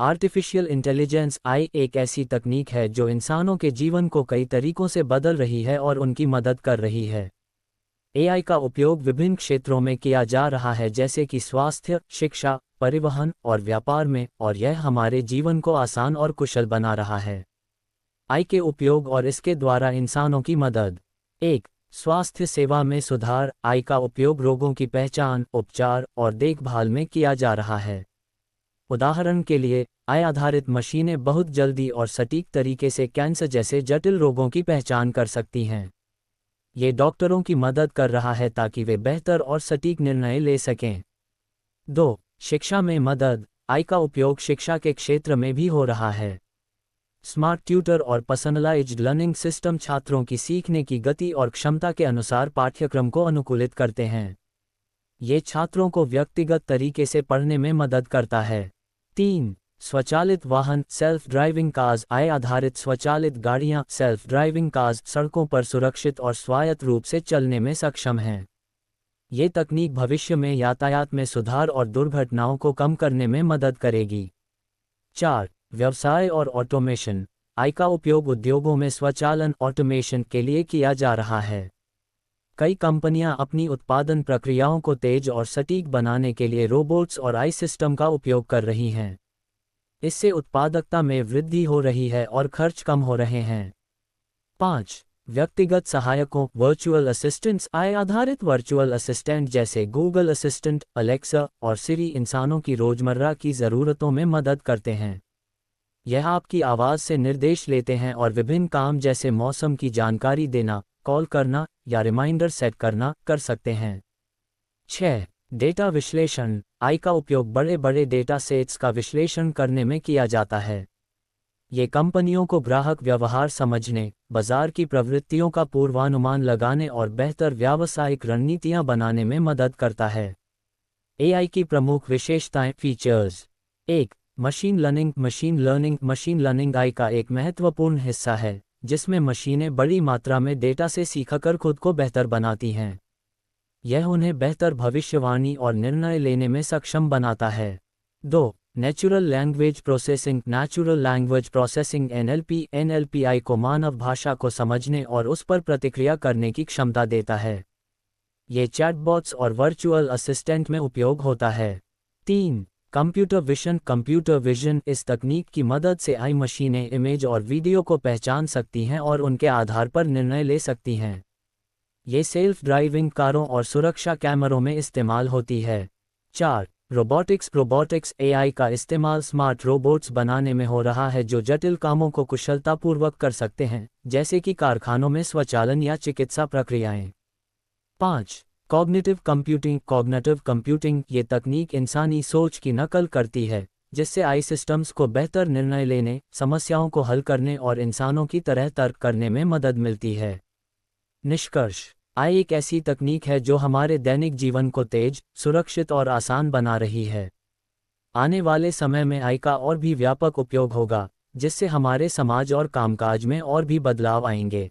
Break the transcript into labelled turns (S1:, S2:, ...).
S1: Artificial intelligence आई एक ऐसी तकनीक है जो इंसानों के जीवन को कई तरीकों से बदल रही है और उनकी मदद कर रही है। एआई का उपयोग विभिन्न क्षेत्रों में किया जा रहा है, जैसे कि स्वास्थ्य, शिक्षा, परिवहन और व्यापार में, और यह हमारे जीवन को आसान और कुशल बना रहा है। आई के उपयोग और इसके द्वारा इंसानों की मदद। 1. स्वास्थ्य सेवा में सुधार। आई का उपयोग रोगों की पहचान, उपचार और देखभाल में किया जा रहा है। उदाहरण के लिए, आई आधारित मशीनें बहुत जल्दी और सटीक तरीके से कैंसर जैसे जटिल रोगों की पहचान कर सकती हैं। ये डॉक्टरों की मदद कर रहा है ताकि वे बेहतर और सटीक निर्णय ले सकें। 2. शिक्षा में मदद। आई का उपयोग शिक्षा के क्षेत्र में भी हो रहा है। स्मार्ट ट्यूटर और पर्सनलाइज्ड लर्निंग सिस्टम छात्रों की सीखने की गति और क्षमता के अनुसार पाठ्यक्रम को अनुकूलित करते हैं। ये छात्रों को व्यक्तिगत तरीके से पढ़ने में मदद करता है। 3. स्वचालित वाहन, सेल्फ ड्राइविंग कार्स। आई आधारित स्वचालित गाड़ियां, सेल्फ ड्राइविंग कार्स सड़कों पर सुरक्षित और स्वायत्त रूप से चलने में सक्षम हैं। ये तकनीक भविष्य में यातायात में सुधार और दुर्घटनाओं को कम करने में मदद करेगी। 4. व्यवसाय और ऑटोमेशन। आई का उपयोग उद्योगों में स्वचालन, ऑटोमेशन के लिए किया जा रहा है। कई कंपनियां अपनी उत्पादन प्रक्रियाओं को तेज और सटीक बनाने के लिए रोबोट्स और आई सिस्टम का उपयोग कर रही हैं। इससे उत्पादकता में वृद्धि हो रही है और खर्च कम हो रहे हैं। 5. व्यक्तिगत सहायकों, वर्चुअल असिस्टेंट्स। आई आधारित वर्चुअल असिस्टेंट जैसे गूगल असिस्टेंट, अलेक्सा और सिरी इंसानों की रोजमर्रा की ज़रूरतों में मदद करते हैं। यह आपकी आवाज़ से निर्देश लेते हैं और विभिन्न काम जैसे मौसम की जानकारी देना, कॉल करना या रिमाइंडर सेट करना कर सकते हैं। 6. डेटा विश्लेषण। आई का उपयोग बड़े बड़े डेटा सेट्स का विश्लेषण करने में किया जाता है। ये कंपनियों को ग्राहक व्यवहार समझने, बाजार की प्रवृत्तियों का पूर्वानुमान लगाने और बेहतर व्यावसायिक रणनीतियां बनाने में मदद करता है। एआई की प्रमुख विशेषताएं, features. 1. Machine learning. Machine learning आई का एक महत्वपूर्ण हिस्सा है, जिसमें मशीनें बड़ी मात्रा में डेटा से सीखकर खुद को बेहतर बनाती हैं। यह उन्हें बेहतर भविष्यवाणी और निर्णय लेने में सक्षम बनाता है। 2. नेचुरल लैंग्वेज प्रोसेसिंग एनएलपी आई को मानव भाषा को समझने और उस पर प्रतिक्रिया करने की क्षमता देता है। ये चैटबॉट्स और वर्चुअल असिस्टेंट में उपयोग होता है। 3. Computer vision. इस तकनीक की मदद से आई मशीनें इमेज और वीडियो को पहचान सकती हैं और उनके आधार पर निर्णय ले सकती हैं। ये सेल्फ ड्राइविंग कारों और सुरक्षा कैमरों में इस्तेमाल होती है। 4. रोबोटिक्स। एआई का इस्तेमाल स्मार्ट रोबोट्स बनाने में हो रहा है जो जटिल कामों को कुशलतापूर्वक कर सकते हैं, जैसे कि कारखानों में स्वचालन या चिकित्सा प्रक्रियाएं। 5. Cognitive computing. ये तकनीक इंसानी सोच की नकल करती है, जिससे आई सिस्टम्स को बेहतर निर्णय लेने, समस्याओं को हल करने और इंसानों की तरह तर्क करने में मदद मिलती है। निष्कर्ष। आई एक ऐसी तकनीक है जो हमारे दैनिक जीवन को तेज, सुरक्षित और आसान बना रही है। आने वाले समय में आई का और भी व्यापक उपयोग होगा, जिससे हमारे समाज और कामकाज में और भी बदलाव आएंगे।